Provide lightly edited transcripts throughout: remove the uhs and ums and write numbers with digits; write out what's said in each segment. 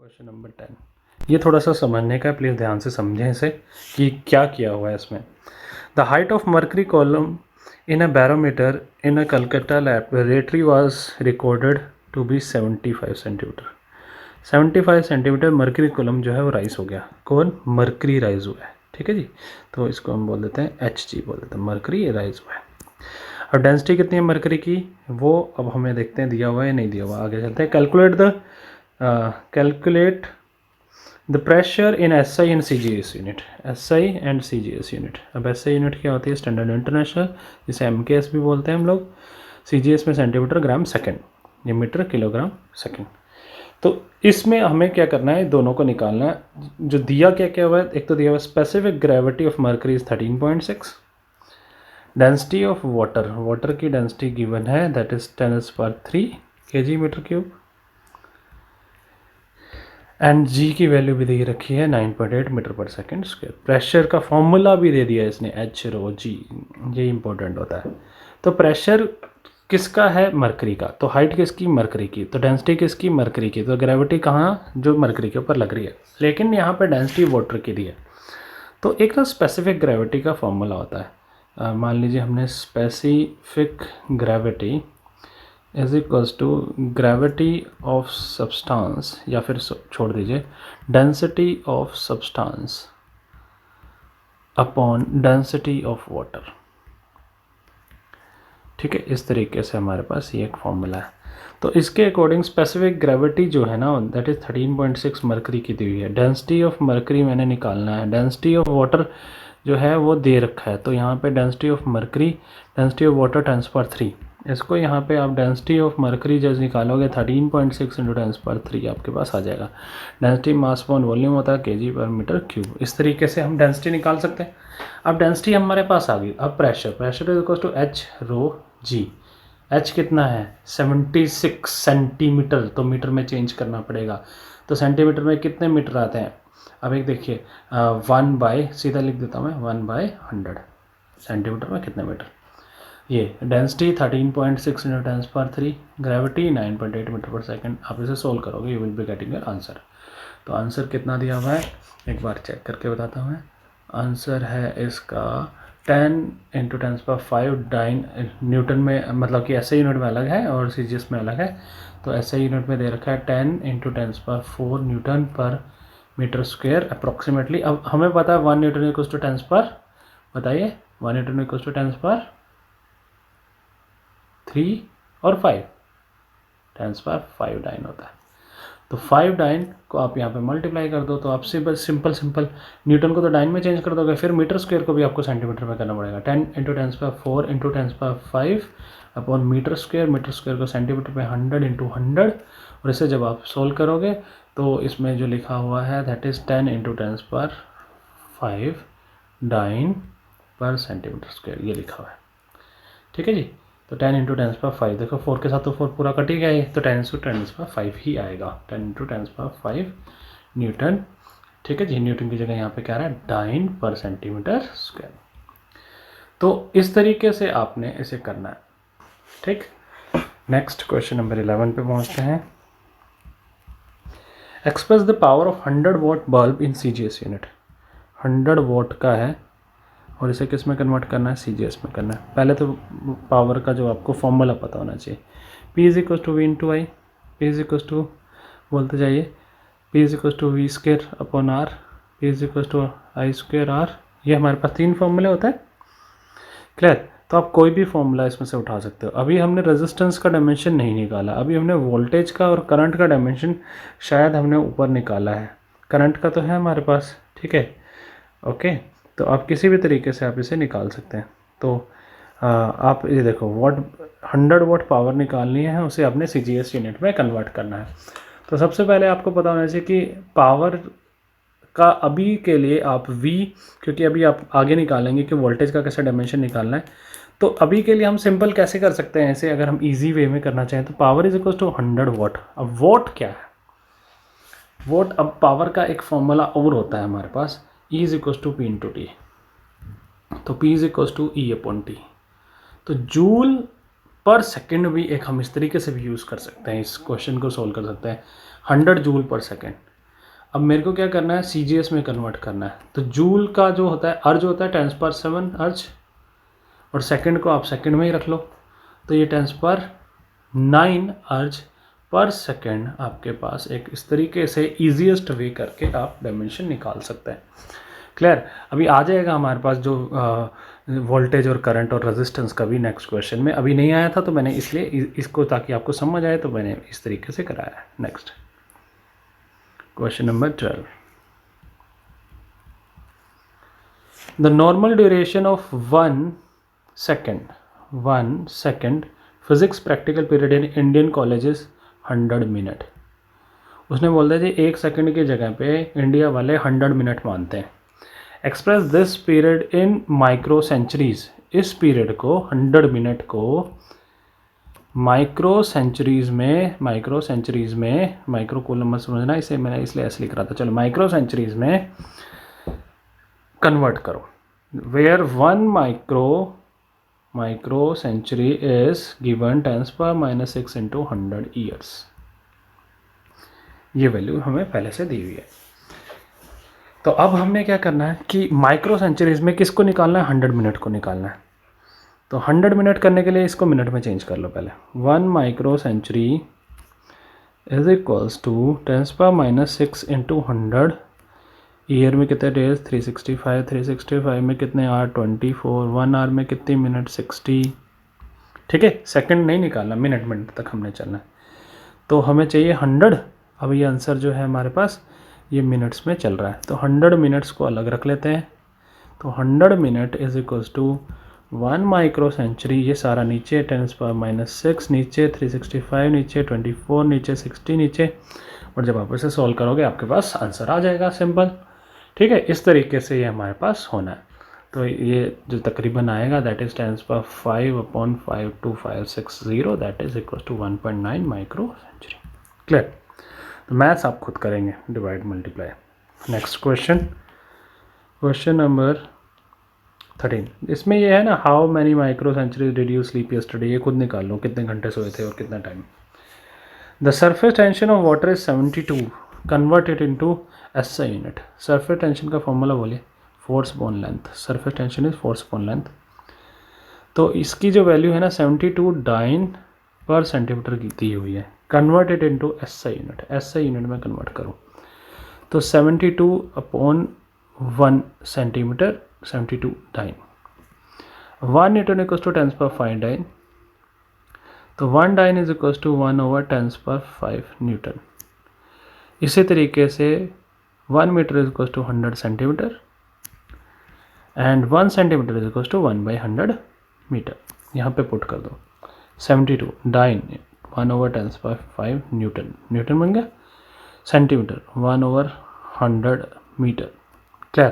Question number 10 ये थोड़ा सा समझने का है, प्लीज़ ध्यान से समझें इसे कि क्या किया हुआ है इसमें। The height of mercury column in a barometer in a Calcutta laboratory was recorded to be 75 centimetre. 75 centimetre mercury column जो है वो राइज हो गया। कौन? मर्करी राइज हुआ है। ठीक है जी, तो इसको हम बोल देते हैं HG बोल देते हैं, मर्करी राइज हुआ है। अब डेंसिटी कितनी है मर्करी की, वो अब हमें देखते हैं दिया हुआ है या नहीं दिया हुआ। आगे चलते हैं। Calculate the pressure in SI and CGS unit. SI and CGS unit. अब SI यूनिट क्या होती है? स्टैंडर्ड इंटरनेशनल, जिसे MKS भी बोलते हैं हम लोग। CGS में सेंटीमीटर ग्राम सेकंड, ये मीटर किलोग्राम सेकंड। तो इसमें हमें क्या करना है, दोनों को निकालना है। जो दिया क्या क्या हुआ है, एक तो दिया हुआ specific gravity of mercury is 13.6। Density of water, water की डेंसिटी गिवन है, that is 10⁻³ kg metre cube. And g की वैल्यू भी दे रखी है 9.8 metre per second square. Pressure का फॉर्मूला भी दे दिया है इसने, H ρg, ये इंपॉर्टेंट होता है। तो प्रेशर किसका है? मरकरी का। तो हाइट किसकी? मरकरी की। तो डेंसिटी किसकी? मरकरी की। तो ग्रेविटी कहाँ? जो मरकरी के ऊपर लग रही है, लेकिन यहाँ पे डेंसिटी वाटर की दी है। तो एक ना स्पेसिफिक ग्रेविटी का फॉर्मूला होता है। मान लीजिए हमने specific gravity is equals to gravity of substance, या फिर छोड़ दीजिए, density of substance upon density of water. ठीक है, इस तरीके से हमारे पास ये एक फॉर्मूला है। तो इसके अकॉर्डिंग स्पेसिफिक ग्रेविटी जो है ना, दैट इज 13.6 मरकरी की दी हुई है। डेंसिटी ऑफ मरकरी मैंने निकालना है। डेंसिटी ऑफ वाटर जो है वो दे रखा है, तो यहाँ पे density of mercury, density of water 10⁻³ इसको यहाँ पे आप डेंसिटी ऑफ मरकरी जैसे निकालोगे 13.6 इंटू 10⁻³ आपके पास आ जाएगा। डेंसिटी मास अपॉन वॉल्यूम होता है kg पर मीटर क्यूब। इस तरीके से हम डेंसिटी निकाल सकते हैं। अब डेंसिटी हमारे पास आ गई। अब pressure, pressure is equal to H ρg। H कितना है? 76 सेंटीमीटर, तो मीटर में चेंज करना पड़ेगा। तो सेंटीमीटर में कितने मीटर आते हैं? अब एक देखिए, 1/, सीधा लिख देता हूँ मैं, 1/100 सेंटीमीटर में कितने मीटर। ये डेंसिटी 13.6 इंटू 10⁻³, ग्रेविटी 9.8 मीटर पर सेकंड। आप इसे सोल्व करोगे, you will be getting your answer. तो आंसर कितना दिया हुआ है एक बार चेक करके बताता हूँ मैं। आंसर है इसका 10 इंटू 10⁻5 डाइन न्यूटन में, मतलब कि SI यूनिट में अलग है और CGS में अलग है। तो SI यूनिट में दे रखा है 10 इंटू 10⁻4 न्यूटन पर मीटर स्क्वायर अप्रॉक्सीमेटली। अब हमें पता है 1 न्यूटन इक्वल्स टू 10⁻, बताइए 1 न्यूटन इक्वल्स टू 10⁻3 और 5, 10⁻5 डाइन होता है। तो 5 डाइन को आप यहाँ पे मल्टीप्लाई कर दो, तो आप सिंपल न्यूटन को तो डाइन में चेंज कर दोगे, फिर मीटर स्क्वायर को भी आपको सेंटीमीटर में करना पड़ेगा। 10 into 10⁻4 into 10⁻5 upon metre square को सेंटीमीटर में 100 इंटू 100। और इसे जब आप सोल्व करोगे तो इसमें जो लिखा हुआ है दैट इज़ 10 इंटू 10⁻5 डाइन पर सेंटीमीटर स्क्वायर, ये लिखा हुआ है। ठीक है जी, तो 10 इंटू 10⁻5, देखो 4 के साथ तो 4 पूरा कट ही गया है, तो 10 इंटू 10⁻5 ही आएगा। 10 इंटू 10⁻5 न्यूटन। ठीक है जी, न्यूटन की जगह यहाँ पे क्या रहा है? डाइन पर सेंटीमीटर स्क्वायर। तो इस तरीके से आपने इसे करना है। ठीक, नेक्स्ट क्वेश्चन नंबर 11 पे पहुँचते हैं। Express the power of 100 what bulb in CGS unit. 100 what का है और इसे किस में कन्वर्ट करना है? CGS में करना है। पहले तो पावर का जो आपको फॉर्मूला पता होना चाहिए, P is equal to V into I. P is equal to, बोलते जाइए, P is equal to V square upon R, P is equal to I square R। ये हमारे पास 3 फॉर्मूले होते हैं। क्लियर? तो आप कोई भी फॉर्मूला इसमें से उठा सकते हो। अभी हमने रेजिस्टेंस का डायमेंशन नहीं निकाला, अभी हमने वोल्टेज का और करंट का डायमेंशन शायद हमने ऊपर निकाला है। करंट का तो है हमारे पास, ठीक है, ओके। तो आप किसी भी तरीके से आप इसे निकाल सकते हैं। तो आप ये देखो, 100 वॉट पावर निकालनी है, उसे आपने CGS यूनिट में कन्वर्ट करना है। तो सबसे पहले आपको पता होना चाहिए कि पावर का अभी के लिए आप V, क्योंकि अभी आप आगे निकालेंगे कि वोल्टेज का कैसा डायमेंशन निकालना है, तो अभी के लिए हम सिंपल कैसे कर सकते हैं ऐसे, अगर हम इजी वे में करना चाहें तो power is equal to 100 watt. अब वॉट क्या है? वॉट, अब पावर का एक फॉर्मूला और होता है हमारे पास, E is equal to P into T. तो P is equal to E upon T. तो जूल पर सेकेंड भी एक हम इस तरीके से भी यूज़ कर सकते हैं, इस क्वेश्चन को सोल्व कर सकते हैं। 100 जूल पर सेकेंड, अब मेरे को क्या करना है, CGS में कन्वर्ट करना है। तो जूल का जो होता है अर्ज होता है 10⁻7 अर्ज, और सेकंड को आप सेकंड में ही रख लो, तो ये 10⁻9 अर्ज पर सेकंड आपके पास एक इस तरीके से ईजीएस्ट वे करके आप डायमेंशन निकाल सकते हैं। क्लियर? अभी आ जाएगा हमारे पास जो वोल्टेज और करंट और रेजिस्टेंस का भी नेक्स्ट क्वेश्चन में। अभी नहीं आया था तो मैंने इसलिए इसको ताकि आपको समझ आए तो मैंने इस तरीके से कराया है। Next question number 12, the normal duration of 1 second physics practical period in Indian colleges 100 minute. उसने बोल दिया जी 1 सेकेंड की जगह पे इंडिया वाले 100 मिनट मानते हैं। Express this period in micro centuries, इस पीरियड को 100 मिनट को माइक्रो सेंचुरीज में, माइक्रो कूलम मत समझना, इसे मैंने इसलिए ऐसे लिख रहा था, चलो माइक्रो सेंचुरीज में कन्वर्ट करो, where 1 micro century is given 10⁻6 into 100 years. ये वैल्यू हमें पहले से दी हुई है। तो अब हमने क्या करना है कि माइक्रो सेंचुरीज में किसको निकालना है, 100 मिनट को निकालना है। तो 100 मिनट करने के लिए इसको मिनट में चेंज कर लो पहले। 1 micro century is equals to 10⁻6 into 100 year में कितने डेज, 365, 365 में कितने आवर, 24, 1 आवर में कितनी मिनट, 60। ठीक है, सेकंड नहीं निकालना, मिनट तक हमने चलना है। तो हमें चाहिए 100। अब ये आंसर जो है हमारे पास ये मिनट्स में चल रहा है, तो 100 मिनट्स को अलग रख लेते हैं। तो 100 minute is equals to 1 micro century, ये सारा नीचे 10⁻6 नीचे, 365 नीचे, 24 नीचे, 60 नीचे, और जब आप इसे सॉल्व करोगे आपके पास आंसर आ जाएगा, सिंपल। ठीक है, इस तरीके से ये हमारे पास होना है। तो ये जो तकरीबन आएगा that is 10⁻5/52560, that is equal to 1.9 micro century. Clear? तो मैथ्स आप खुद करेंगे, divide multiply. Next question number 13, इसमें ये है ना, how many micro century did you sleep yesterday, ये खुद निकाल लो कितने घंटे सोए थे और कितना time. The surface tension of water is 72, convert it into SI unit. Surface tension का फॉर्मूला बोलिए, force upon length. Surface tension is force upon length. तो इसकी जो वैल्यू है ना 72 डाइन पर सेंटीमीटर की दी हुई है, convert it into SI unit. SI unit में कन्वर्ट करो तो 72 upon 1 centimetre, 72 dyne. 1 newton equals to 10⁻5 dyne, तो 1 dyne is equals to 1/10⁻5 newton. इसी तरीके से 1 metre is equals to 100 centimetre and 1 centimetre is equals to 1/100 metre. यहाँ पे put कर दो 72 डाइन 1/10⁻5 न्यूटन, न्यूटन बन गया, सेंटीमीटर 1/100 मीटर। क्लियर?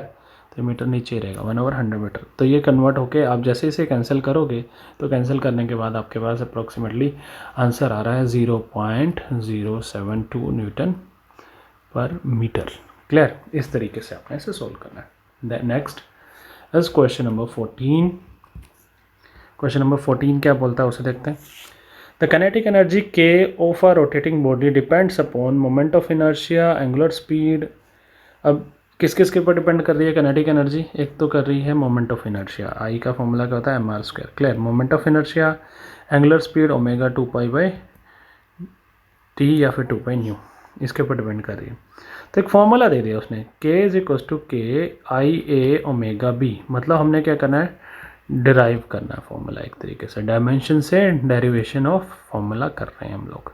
तो मीटर नीचे रहेगा, 1/100 मीटर। तो ये कन्वर्ट होके आप जैसे इसे कैंसिल करोगे तो कैंसिल करने के बाद आपके पास अप्रोक्सीमेटली आंसर आ रहा है 0.072 न्यूटन पर मीटर। क्लियर? इस तरीके से आपने इसे सोल्व करना है। Next is question number 14। Question number 14 क्या बोलता है उसे देखते हैं। The kinetic energy K of a rotating body depends upon moment of inertia, angular speed. अब किस किस के ऊपर डिपेंड कर रही है काइनेटिक एनर्जी? एक तो कर रही है मोमेंट ऑफ इनर्शिया, I का फॉर्मूला क्या होता है, mr²। Clear? Moment of inertia, angular speed omega 2π/t या फिर 2π/ν, इसके ऊपर डिपेंड कर रही है। तो एक फॉर्मूला दे दिया उसने, K is equals to KIA omega B. मतलब हमने क्या करना है, डिराइव करना है फॉर्मूला, एक तरीके से डायमेंशन से डेरिवेशन ऑफ फॉर्मूला कर रहे हैं हम लोग।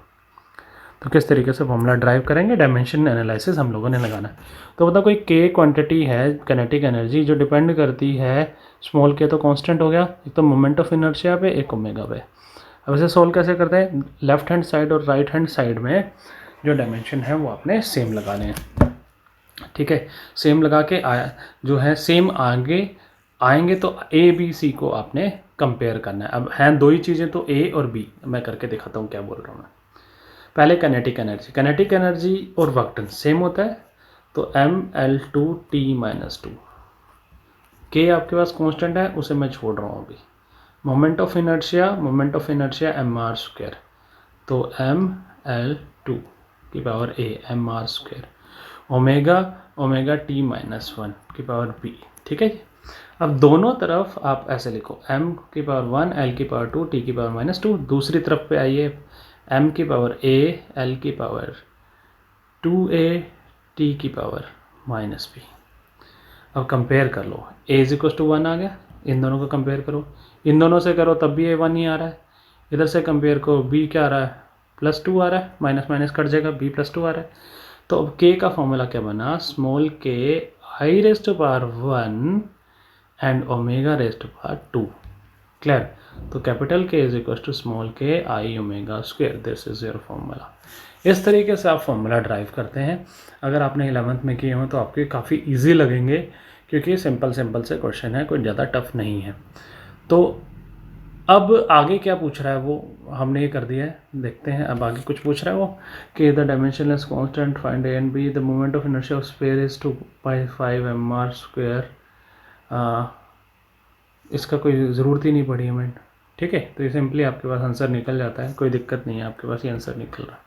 तो किस तरीके से फॉर्मूला ड्राइव करेंगे, डायमेंशन एनालिसिस हम लोगों ने लगाना है। तो मतलब कोई K क्वांटिटी है काइनेटिक एनर्जी जो डिपेंड करती है, स्मॉल k तो कांस्टेंट हो गया, एक तो मोमेंट ऑफ इनर्शिया पे, एक ओमेगा पे। अब इसे सोल्व कैसे करते हैं, लेफ्ट हैंड साइड और राइट हैंड साइड में जो डायमेंशन है वो आपने सेम लगाने हैं। ठीक है, सेम लगा के जो है सेम आगे आएंगे तो ABC को आपने कंपेयर करना है। अब हैं दो ही चीज़ें तो A और B, मैं करके दिखाता हूँ क्या बोल रहा हूँ मैं। पहले काइनेटिक एनर्जी और वर्क डन सेम होता है, तो mL2T-2। K आपके पास कांस्टेंट है, उसे मैं छोड़ रहा हूँ अभी। मोमेंट ऑफ इनर्शिया mr², तो mL2 की power A mr²। Omega omega T minus one की पावर बी, ठीक है जी। अब दोनों तरफ आप ऐसे लिखो, m की पावर 1 l की पावर 2 t की पावर माइनस 2। दूसरी तरफ पे आइए, m की पावर a l की पावर 2a t की पावर माइनस b। अब कंपेयर कर लो, a इज इक्वल टू 1 आ गया, इन दोनों को कंपेयर करो, इन दोनों से करो तब भी a 1 ही आ रहा है। इधर से कंपेयर करो, b क्या आ रहा है, +2 आ रहा है, माइनस माइनस कट जाएगा, b +2 आ रहा है। तो अब k का फॉर्मूला क्या बना, small k i raise to power 1 and omega raise to power 2। Clear. तो capital K is equal to small k i omega square, this is your formula. इस तरीके से आप फॉर्मूला ड्राइव करते हैं। अगर आपने 11th में किए हों तो आपके काफ़ी इजी लगेंगे, क्योंकि सिंपल से क्वेश्चन है, कोई ज़्यादा टफ नहीं है। तो अब आगे क्या पूछ रहा है वो हमने ये कर दिया है, देखते हैं अब आगे कुछ पूछ रहा है वो कि the dimensionless constant find A and B, the moment of inertia of sphere is 2.5 mr square. इसका कोई ज़रूरत ही नहीं पड़ी हमें, ठीक है। तो ये सिंपली आपके पास आंसर निकल जाता है, कोई दिक्कत नहीं है, आपके पास ये आंसर निकल रहा है।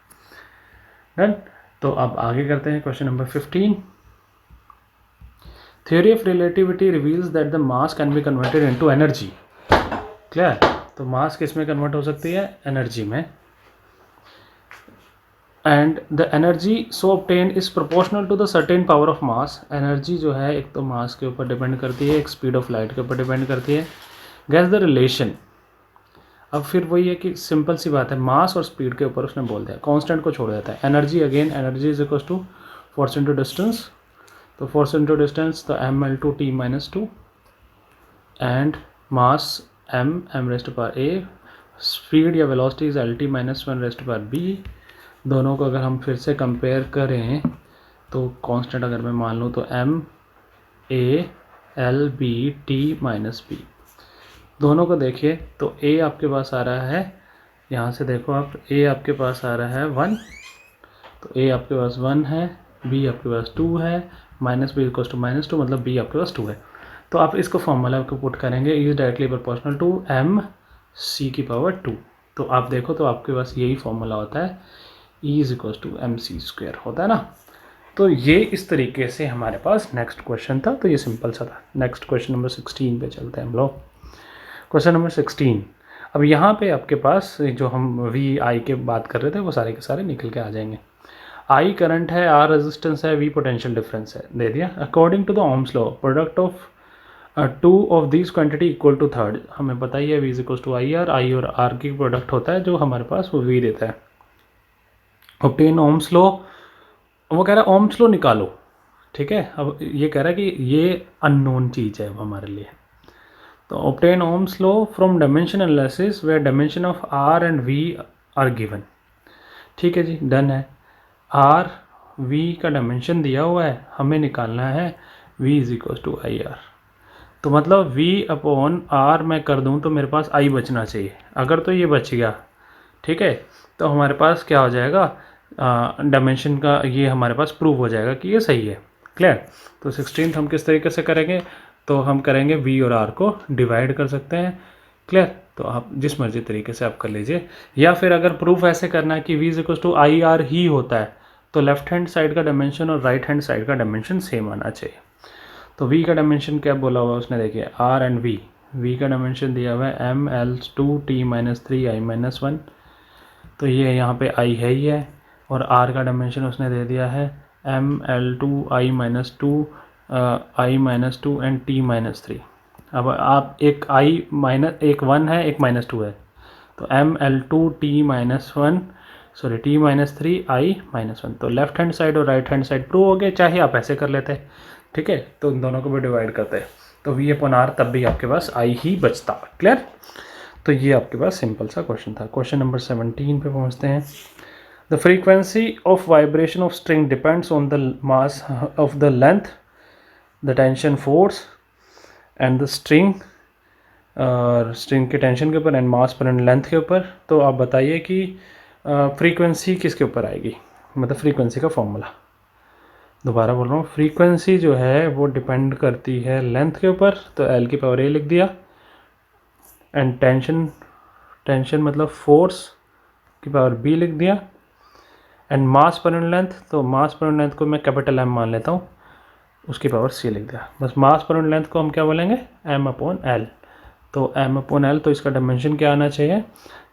डन। तो अब आगे करते हैं question number 15। Theory of relativity reveals that the mass can be converted into energy. Clear. तो मास किस में कन्वर्ट हो सकती है, एनर्जी में। And the energy so obtained is proportional to the certain power of mass. Energy जो है एक तो मास के ऊपर डिपेंड करती है, एक स्पीड ऑफ लाइट के ऊपर डिपेंड करती है। Gas the relation. अब फिर वही है कि सिंपल सी बात है, मास और स्पीड के ऊपर उसने बोल दिया, कांस्टेंट को छोड़ देता है। Energy again, energy is equal to force into distance. तो फोर्स इंटू डिस्टेंस तो ml/t - 2 and mass m raise to power a। Speed या velocity is lt - 1 raise to power b। दोनों को अगर हम फिर से कंपेयर करें तो कांस्टेंट अगर मैं मान लूँ तो m a l b t - b। दोनों को देखिए तो a आपके पास आ रहा है, यहाँ से देखो आप, a आपके पास आ रहा है 1, तो a आपके पास 1 है, b आपके पास 2 है, -b इक्वल टू -2, मतलब b आपके पास 2 है। तो आप इसको फॉर्मूला को पुट करेंगे, is directly proportional to m c की पावर 2। तो आप देखो तो आपके पास यही फॉर्मूला होता है, E is equal to mc² होता है ना। तो ये इस तरीके से हमारे पास नेक्स्ट क्वेश्चन था, तो ये सिंपल सा था। नेक्स्ट क्वेश्चन नंबर 16 पे चलते हैं हम लोग। Question number 16। अब यहाँ पे आपके पास जो हम वी आई के बात कर रहे थे वो सारे के सारे निकल के आ जाएंगे। आई करंट है, आर रेजिस्टेंस है, वी पोटेंशियल डिफरेंस है, दे दिया। According to the Ohm's law product of 2 of this quantity equal to third. हमें पता ही है V is equal to I और आर की प्रोडक्ट होता है जो हमारे पास वो वी देता है। ऑब्टेन ओम्स लॉ, वो कह रहा है ओम्स लॉ निकालो, ठीक है। अब ये कह रहा है कि ये अननोन चीज़ है अब हमारे लिए। तो obtain Ohm's law from dimension analysis where dimension of R and V are given. ठीक है जी, डन है। आर वी का डायमेंशन दिया हुआ है, हमें निकालना है v is equal to I R. तो मतलब v अपॉन आर मैं कर दूं तो मेरे पास i बचना चाहिए। अगर तो ये बच गया, ठीक है, तो हमारे पास क्या हो जाएगा, डायमेंशन का ये हमारे पास प्रूव हो जाएगा कि ये सही है। क्लियर। तो 16 हम किस तरीके से करेंगे, तो हम करेंगे v और r को डिवाइड कर सकते हैं। क्लियर। तो आप जिस मर्जी तरीके से आप कर लीजिए, या फिर अगर प्रूफ ऐसे करना है कि v is equal to I R ही होता है तो लेफ्ट हैंड साइड का डायमेंशन और राइट हैंड साइड का डायमेंशन सेम आना चाहिए। तो v का डायमेंशन क्या बोला हुआ है उसने, देखिए r एंड v का डायमेंशन दिया हुआ है ml/2t - 3i - 1। तो ये यहाँ पे i है ही है, और r का डायमेंशन उसने दे दिया है ml/2i - 2 i - 2 एंड t - 3। अब आप एक एक 1 है, एक -2 है, तो ml/2t - 1 सॉरी t - 3 i - 1। तो लेफ्ट हैंड साइड और राइट हैंड साइड प्रूव हो गए, चाहे आप ऐसे कर लेते हैं, ठीक है। तो इन दोनों को भी डिवाइड करते हैं तो v अपॉन r, तब भी आपके पास i ही बचता। क्लियर। तो ये आपके पास सिंपल सा क्वेश्चन था। क्वेश्चन नंबर 17 पे पहुंचते हैं। The frequency of vibration of string depends on the mass of the length, the tension force and the string, और स्ट्रिंग के टेंशन के ऊपर एंड मास पर एंड लेंथ के ऊपर। तो आप बताइए कि फ्रीक्वेंसी किसके ऊपर आएगी, मतलब फ्रीक्वेंसी का फॉर्मूला। दोबारा बोल रहा हूँ, फ्रीक्वेंसी जो है वो डिपेंड करती है लेंथ के ऊपर, तो एल की पावर ए लिख दिया, एंड टेंशन मतलब फोर्स की पावर बी लिख दिया, and mass per unit length, तो मास पर यूनिट लेंथ को मैं कैपिटल एम मान लेता हूँ, उसकी पावर सी लिख दिया। बस मास पर यूनिट लेंथ को हम क्या बोलेंगे, एम अपॉन एल। तो एम अपॉन एल, तो इसका डायमेंशन क्या आना चाहिए,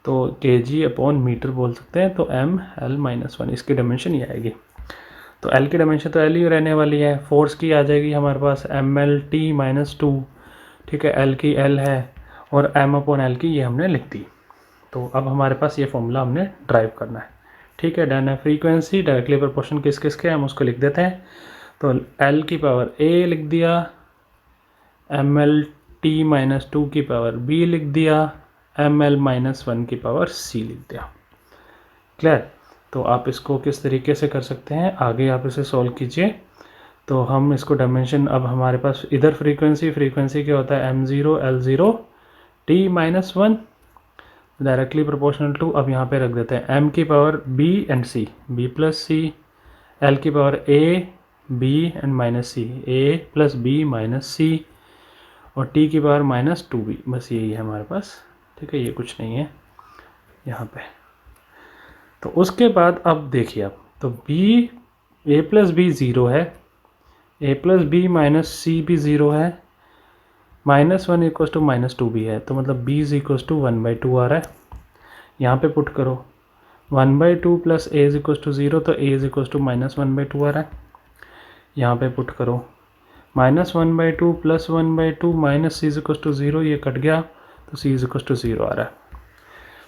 तो के जी अपॉन मीटर बोल सकते हैं, तो एम एल माइनस 1 इसकी डायमेंशन ये आएगी। तो एल की डायमेंशन तो एल ही रहने वाली है। फोर्स की आ जाएगी हमारे पास एम एल टी माइनस 2, ठीक है, एल की एल है और एम अपॉन एल की ये हमने लिख दी। तो अब हमारे पास ये फॉर्मूला हमने ड्राइव करना है, ठीक है, डन है। फ्रीक्वेंसी डायरेक्टली प्रोपोर्शन किस किस के हम उसको लिख देते हैं। तो एल की पावर ए लिख दिया, एम एल टी माइनस 2 की पावर बी लिख दिया, एम एल माइनस 1 की पावर सी लिख दिया। क्लियर। तो आप इसको किस तरीके से कर सकते हैं, आगे आप इसे सॉल्व कीजिए। तो हम इसको डायमेंशन, अब हमारे पास इधर फ्रीक्वेंसी क्या होता है, m0 L0 t minus 1 directly proportional to, अब यहाँ पे रख देते हैं m की power b and c, b plus c, l की power a b and minus c, a plus b minus c, और t की पावर माइनस 2b। बस यही है हमारे पास, ठीक है, ये कुछ नहीं है यहाँ पे। तो उसके बाद अब देखिए, अब तो b a plus B zero है, a plus B minus C भी ज़ीरो है, माइनस 1 इक्वस टू माइनस 2 भी है, तो मतलब b इज इक्वस टू 1/2 आ रहा है। यहाँ पे पुट करो 1/2 plus a is equals to 0, तो a is equals to minus 1/2 आ रहा है। यहाँ पे पुट करो minus 1/2 plus 1/2 minus c is equals to 0, ये कट गया तो c इज इक्वस टू 0 आ रहा है।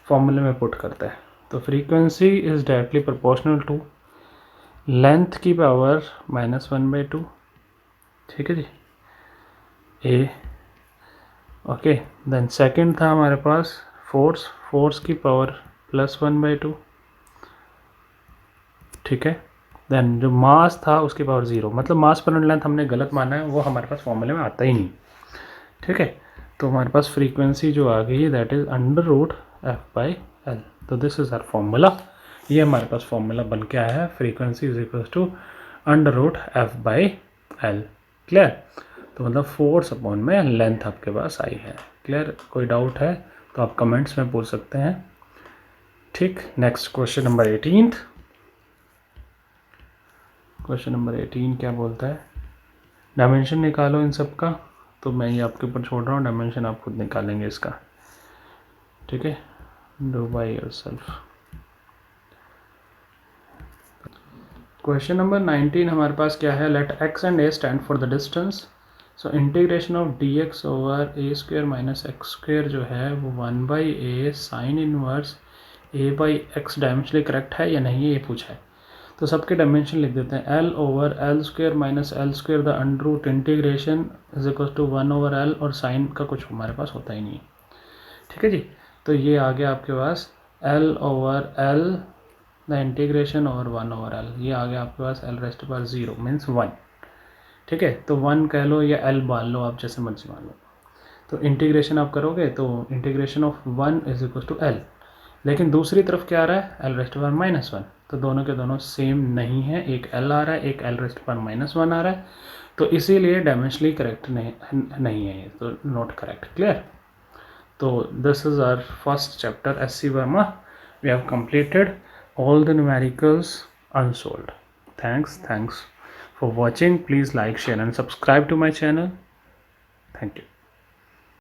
फॉर्मूले में पुट करते हैं, तो frequency is directly proportional to length की पावर माइनस 1/2, ठीक है जी, ए। ओके, देन सेकंड था हमारे पास फोर्स की पावर प्लस 1/2, ठीक है। देन जो मास था उसकी पावर 0, मतलब मास पर यूनिट लेंथ हमने गलत माना है, वो हमारे पास फॉर्मूले में आता ही नहीं, ठीक है। तो हमारे पास फ्रीक्वेंसी जो आ गई दैट इज √f/l। तो दिस इज आवर फॉर्मूला, ये हमारे पास फॉर्मूला बन के आया है, frequency is equal to √f/l। Clear. तो मतलब फोर्स अपॉन में लेंथ आपके पास आई है। क्लियर। कोई डाउट है तो आप कमेंट्स में पूछ सकते हैं, ठीक। Next question number 18। Question number 18 क्या बोलता है, डायमेंशन निकालो इन सब का। तो मैं ये आपके ऊपर छोड़ रहा हूँ, डायमेंशन आप खुद निकालेंगे इसका, ठीक है, do by yourself. Question number 19 हमारे पास क्या है, let x and a stand for the distance. So integration of dx over a square minus X square जो है वो 1/a sine inverse a/x dimensionally correct है या नहीं, ये पूछा है। तो सबके डायमेंशन लिख देते हैं, l over L square minus L square the under root integration is equal to 1/l, और साइन का कुछ हमारे पास होता ही नहीं है, ठीक है जी। तो ये आ गया आपके पास l over l the integration और 1/l, ये आ गया आपके पास l रेस्ट पर 0 मीन्स 1, ठीक है। तो 1 कह लो या l मान लो, आप जैसे मर्जी मान लो। तो इंटीग्रेशन आप करोगे तो integration of 1 is equal to l, लेकिन दूसरी तरफ क्या आ रहा है, l रेस्ट पर माइनस 1, तो दोनों के दोनों सेम नहीं है, एक l आ रहा है, एक l रेस्ट पर माइनस 1 आ रहा है, तो इसीलिए डायमेंशनली करेक्ट नहीं है ये, तो नॉट करेक्ट। क्लियर। तो this is our first chapter SC Verma. We have completed all the numericals unsolved. Thanks for watching. Please like, share and subscribe to my channel. Thank you.